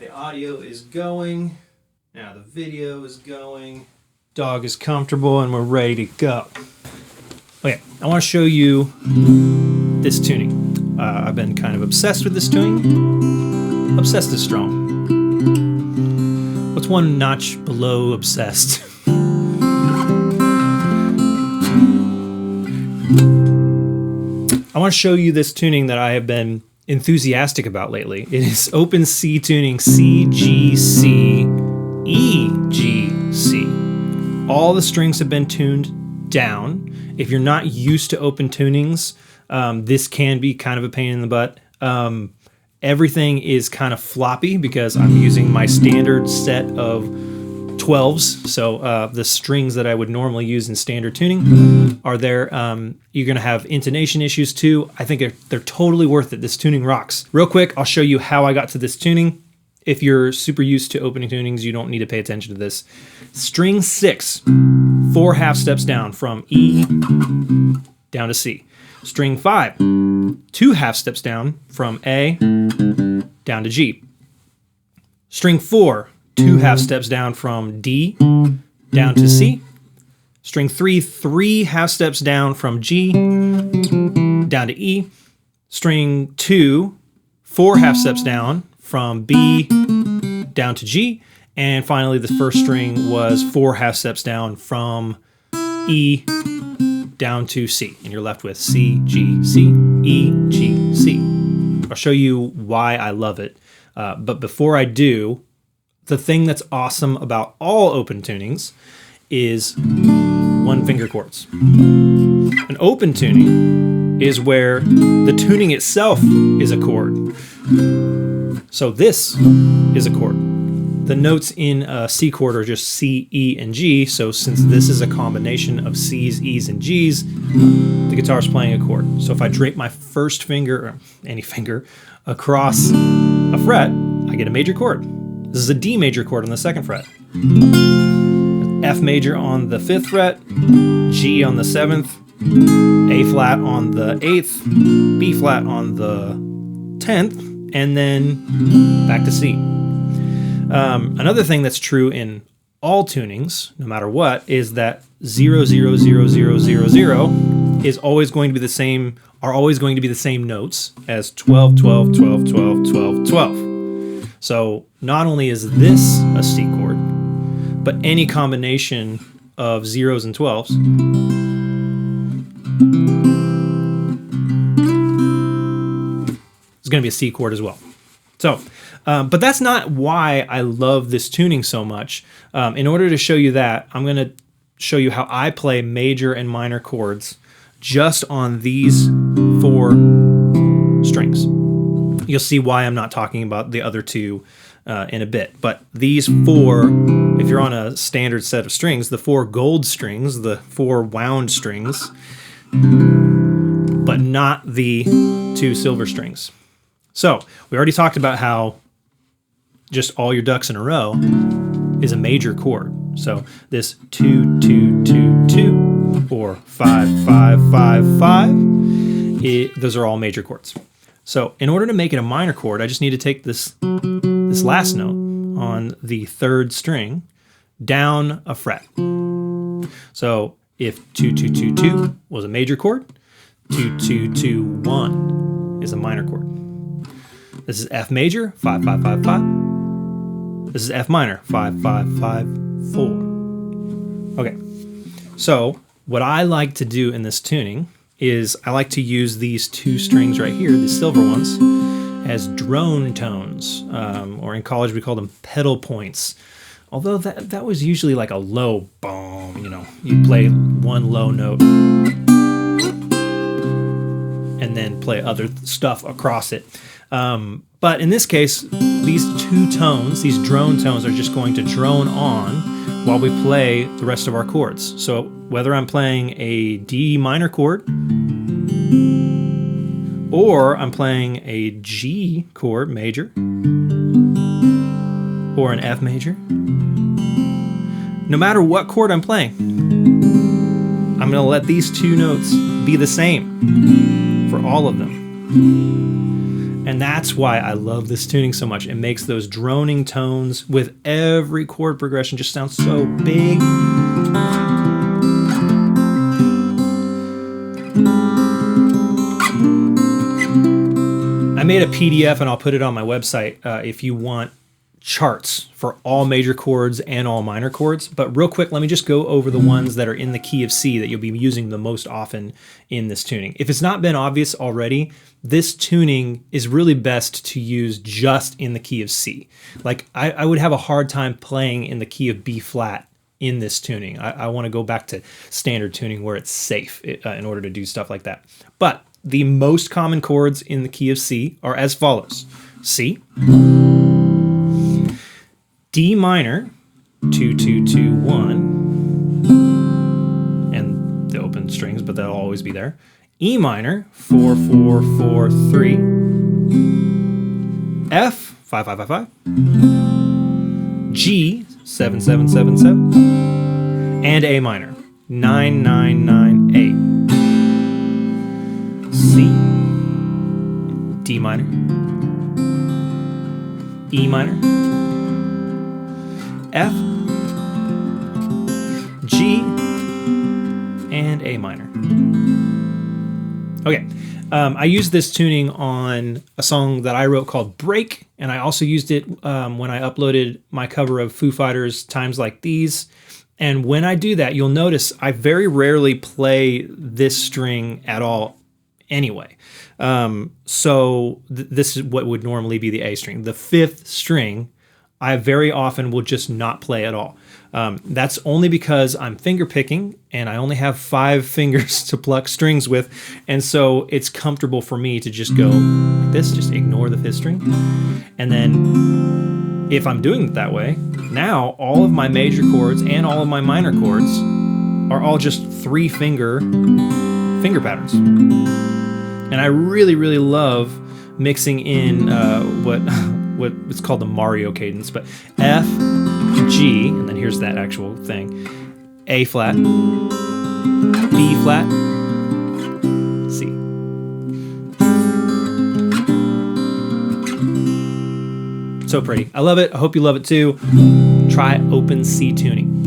Okay, audio is going. Now the video is going. Dog is comfortable and we're ready to go. Okay, I want to show you this tuning. I've been kind of obsessed with this tuning. Obsessed is strong. What's one notch below obsessed? I want to show you this tuning that I have been enthusiastic about lately. It is Open C Tuning C, G, C, E, G, C. All the strings have been tuned down. If you're not used to open tunings, this can be kind of a pain in the butt. Everything is kind of floppy because I'm using my standard set of 12s. So the strings that I would normally use in standard tuning are there. You're going to have intonation issues too. I think they're totally worth it. This tuning rocks. Real quick, I'll show you how I got to this tuning. If you're super used to opening tunings, you don't need to pay attention to this. String 6, 4 half steps down from E down to C. String 5, 2 half steps down from A down to G. String 4, 2 half steps down from D down to C. String 3, 3 half steps down from G down to E. String 2, 4 half steps down from B down to G. And finally, the first string was 4 half steps down from E down to C. And you're left with C, G, C, E, G, C. I'll show you why I love it. But before I do, the thing that's awesome about all open tunings is one finger chords. An open tuning is where the tuning itself is a chord. So this is a chord. The notes in a C chord are just C, E, and G. So since this is a combination of C's, E's, and G's, the guitar's playing a chord. So if I drape my first finger, or any finger, across a fret, I get a major chord. This is a D major chord on the 2nd fret. F major on the 5th fret, G on the 7th, A flat on the 8th, B flat on the 10th, and then back to C. Another thing that's true in all tunings, no matter what, is that 0, 0, 0, 0, 0, 0 is always going to be the same, are always going to be the same notes as 12, 12, 12, 12, 12, 12. So not only is this a C chord, but any combination of zeros and 12s is going to be a C chord as well. So, but that's not why I love this tuning so much. In order to show you that, I'm going to show you how I play major and minor chords just on these 4 strings. You'll see why I'm not talking about the other 2 in a bit. But these 4, if you're on a standard set of strings, the 4 gold strings, the 4 wound strings, but not the 2 silver strings. So we already talked about how just all your ducks in a row is a major chord. So this 2, 2, 2, 2, or 5, 5, 5, 5, those are all major chords. So in order to make it a minor chord, I just need to take this last note on the 3rd string down a fret. So if 2, 2, 2, 2 was a major chord, 2, 2, 2, 1 is a minor chord. This is F major, 5, 5, 5, 5. This is F minor, 5, 5, 5, 4. Okay, so what I like to do in this tuning is I like to use these 2 strings right here, the silver ones, as drone tones, or in college we call them pedal points. Although that was usually like a low boom, you know, you play one low note and then play other stuff across it. But in this case, these 2 tones, these drone tones, are just going to drone on while we play the rest of our chords. So whether I'm playing a D minor chord or I'm playing a G chord major or an F major, no matter what chord I'm playing, I'm going to let these 2 notes be the same for all of them. And that's why I love this tuning so much. It makes those droning tones with every chord progression just sound so big. I made a PDF and I'll put it on my website if you want charts for all major chords and all minor chords. But real quick, let me just go over the ones that are in the key of C that you'll be using the most often in this tuning. If it's not been obvious already, this tuning is really best to use just in the key of C. Like I would have a hard time playing in the key of B flat in this tuning. I want to go back to standard tuning where it's safe in order to do stuff like that. But the most common chords in the key of C are as follows: C, D minor, 2 2 2 1, and the open strings, but that'll always be there. E minor, 4 4 4 3, F, 5 5 5 5, G, 7 7 7 7, and A minor, 9 9 9 8. C, D minor, E minor, F, G, and A minor. Okay, I used this tuning on a song that I wrote called Break, and I also used it when I uploaded my cover of Foo Fighters' Times Like These. And when I do that, you'll notice I very rarely play this string at all anyway. So this is what would normally be the A string. The fifth string, I very often will just not play at all. That's only because I'm finger picking and I only have 5 fingers to pluck strings with. And so it's comfortable for me to just go like this, just ignore the fifth string. And then if I'm doing it that way, now all of my major chords and all of my minor chords are all just 3 finger patterns. And I really, really love mixing in what it's called the Mario cadence, but F, G, and then here's that actual thing, A flat, B flat, C. So pretty. I love it. I hope you love it too. Try open C tuning.